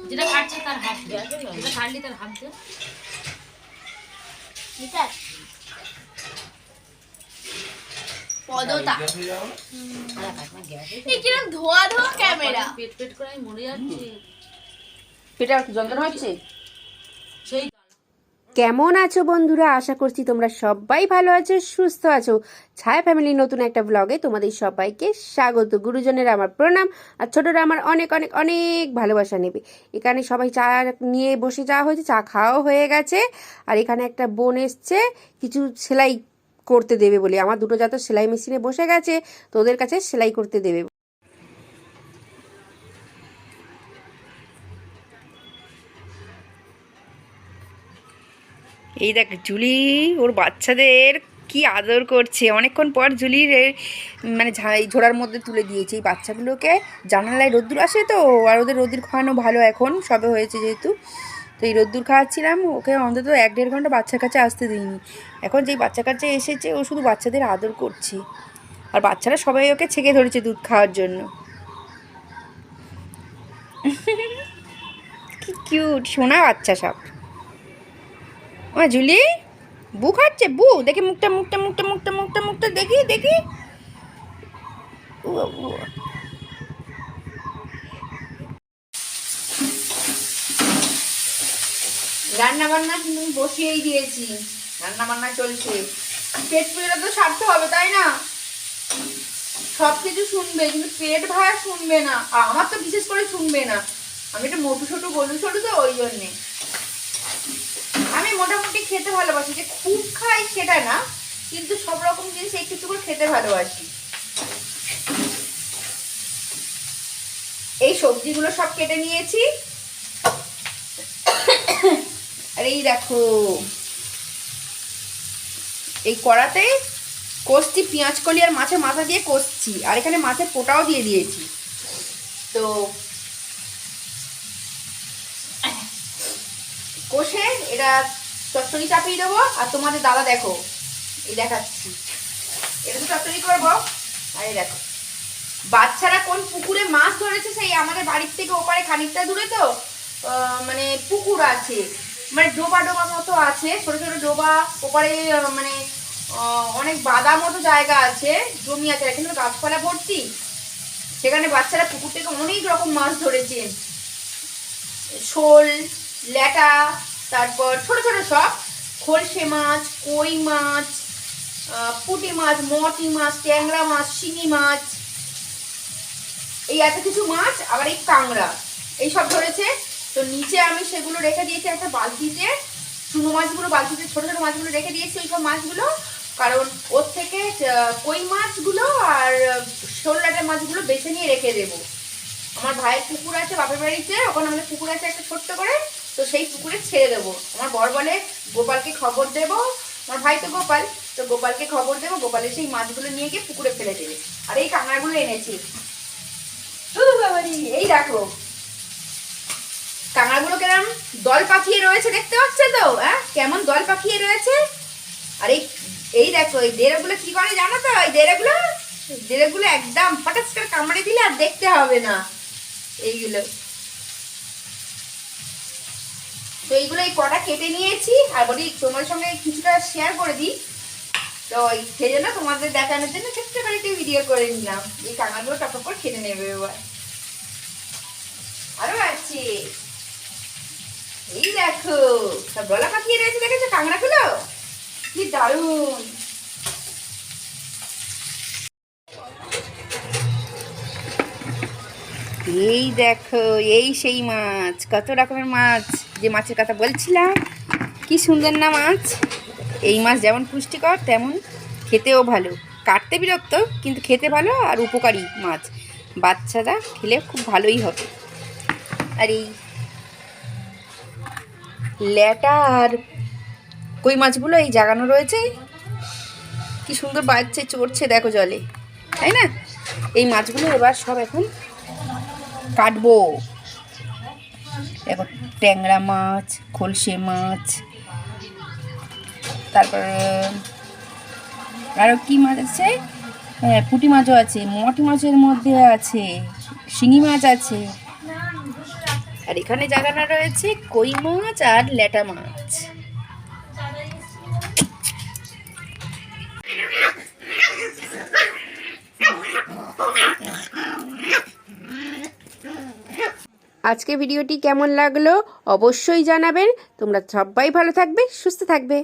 যেটা কাটছে তার হাত দিয়ে, যেটা কাটলি তার হাত দিয়ে। পদতা কিরকম ধোয়া ধোয়া ক্যামেরা, পেট পেট করে আমি মরে যাচ্ছি, পেটে আর যন্ত্রণা হচ্ছে। সেই কেমন আছো বন্ধুরা? আশা করছি তোমরা সবাই ভালো আছো, সুস্থ আছো। ছায়া ফ্যামিলি নতুন একটা ব্লগে তোমাদের সবাইকে স্বাগত। গুরুজনের আমার প্রণাম, আর ছোটরা আমার অনেক অনেক অনেক ভালোবাসা নেবে। এখানে সবাই চা নিয়ে বসে যাওয়া হয়েছে, চা খাওয়াও হয়ে গেছে। আর এখানে একটা বোন এসছে কিছু সেলাই করতে দেবে বলে। আমার দুটো যা তো সেলাই মেশিনে বসে গেছে, তো ওদের কাছে সেলাই করতে দেবে। এই দেখ জুলি ওর বাচ্চাদের কি আদর করছে। অনেকক্ষণ পর জুলির মানে ঝোড়ার মধ্যে তুলে দিয়েছে এই বাচ্চাগুলোকে। জানালায় রোদ্দুর আসে তো, আর ওদের রোদ্দুর খাওয়ানো ভালো, এখন সবে হয়েছে যেহেতু। তো এই রোদ্দুর খাওয়াচ্ছিলাম ওকে, অন্তত 1-1.5 ঘন্টা বাচ্চার কাছে আসতে দিইনি। এখন যেই বাচ্চার কাছে এসেছে ও শুধু বাচ্চাদের আদর করছে, আর বাচ্চারা সবাই ওকে ছেঁকে ধরেছে দুধ খাওয়ার জন্য। কি কিউট সোনা বাচ্চা সব। ও জুলি বু খাচ্ছে, বু দেখি মুখটা মুখটা মুখটা মুখটা মুখটা মুখটা দেখি দেখি। রান্না বান্না কিন্তু আমি বসিয়েই দিয়েছি, রান্না বান্না চলছে। পেট পুজোটা তো সারতে হবে তাই না? সব কিছু শুনবে কিন্তু পেট ভাড়া শুনবে না, আর আমার তো বিশেষ করে শুনবে না। আমি একটু মোটু ছোটু গলু ছোটু তো ওই জন্যে। আমি মোটামুটি খেতে ভালোবাসি, যে খুব খাই সেটা না, কিন্তু সব রকম জিনিস একটু একটু করে খেতে ভালোবাসি। এই সবজিগুলো সব কেটে নিয়েছি। আর এই দেখো এই কড়াতে কষছি পেঁয়াজ কলি আর মাছের মাথা দিয়ে কষছি, আর এখানে মাছের পোটাও দিয়ে দিয়েছি। তো কষে এটা চচ্চড়ি চাপিয়ে দেবো। আর তোমাদের দাদা দেখো এই দেখাচ্ছি, এটা তো চচ্চড়ি করবো। আর এই দেখো বাচ্চারা কোন পুকুরে মাছ ধরেছে, সেই আমাদের বাড়ির থেকে ওপারে খানিকটা দূরে তো মানে পুকুর আছে, মানে ডোবা ডোবা মতো আছে, ছোট ছোট ডোবা। ওপারে মানে অনেক বাদা মতো জায়গা আছে, জমি আছে, এখানে গাছপালা ভর্তি। সেখানে বাচ্চারা পুকুর থেকে অনেক রকম মাছ ধরেছে, শোল, ল্যাটা, তারপর ছোট ছোট সব খলসে মাছ, কই মাছ, পুঁটি মাছ, মটি মাছ, ট্যাংরা মাছ, শিঙি মাছ, এই এত কিছু মাছ, আবার এই কাঁংড়া, এই সব ধরেছে। তো নিচে আমি সেগুলো রেখে দিয়েছি একটা বালতিতে, চুনো মাছগুলো বালতিতে ছোট ছোট মাছগুলো রেখে দিয়েছি ওই সব মাছগুলো, কারণ ওর থেকে কই মাছগুলো আর শোল ল্যাটা মাছগুলো বেছে নিয়ে রেখে দেবো। আমার ভাইয়ের পুকুর আছে বাপের বাড়িতে, ওখানে আমাদের পুকুর আছে একটা ছোট্ট করে, তো সেই পুকুরে ছেড়ে দেবো। আমার বর বলে গোপালকে খবর দেবো, আমার ভাই তো গোপাল, তো গোপালকে খবর দেবো, গোপালে সেই মাছগুলো নিয়ে গিয়ে পুকুরে ফেলে দেবে। আর এই কাঁকড়াগুলো এনেছি, এই দেখো কাঁকড়াগুলো কেমন দল পাকিয়ে রয়েছে, দেখতে পাচ্ছে তো? হ্যাঁ কেমন দল পাকিয়ে রয়েছে। আর এই দেখো এই দেড়গুলো কি করে জানো তো? এই দেড়গুলো একদম ফটাস করে কামড়ে দিলে আর দেখতে হবে না এইগুলো। তো এইগুলো এই কটা কেটে নিয়েছি, আর বলি তোমার সঙ্গে কিছুটা শেয়ার করে দিই, তো সেই জন্য তোমাদের দেখানোর জন্য ছোট্ট করে একটু ভিডিও করে নিলাম। এই কাঁকড়াগুলো টপ করে খেতে নেবে এবার। আরো আছে এই দেখো সব গলা পাকিয়ে রয়েছে, দেখেছো কাঁকড়াগুলো কি দারুণ। এই দেখো এই সেই মাছ, কত রকমের মাছ, যে মাছের কথা বলছিলাম, কি সুন্দর না মাছ। এই মাছ যেমন পুষ্টিকর তেমন খেতেও ভালো, কাটতে বিরক্ত কিন্তু খেতে ভালো আর উপকারী মাছ, বাচ্চারা খেলে খুব ভালোই হবে। আর এই ল্যাটা আর কই মাছগুলো এই জাগানো রয়েছে, কি সুন্দর বাচ্চা চড়ছে দেখো জলে, তাই না? এই মাছগুলো এবার সব এখন কাটবো। দেখো ট্যাংরা মাছ, খলসে মাছ, তারপর আরও কি মাছ আছে, হ্যাঁ পুঁটি মাছও আছে, মটি মাছের মধ্যে আছে, শিঙি মাছ আছে, আর এখানে জাগানো রয়েছে কই মাছ আর ল্যাটা মাছ। আজকে ভিডিওটি কেমন লাগলো অবশ্যই জানাবেন। তোমরা সবাই ভালো থাকবে, সুস্থ থাকবে।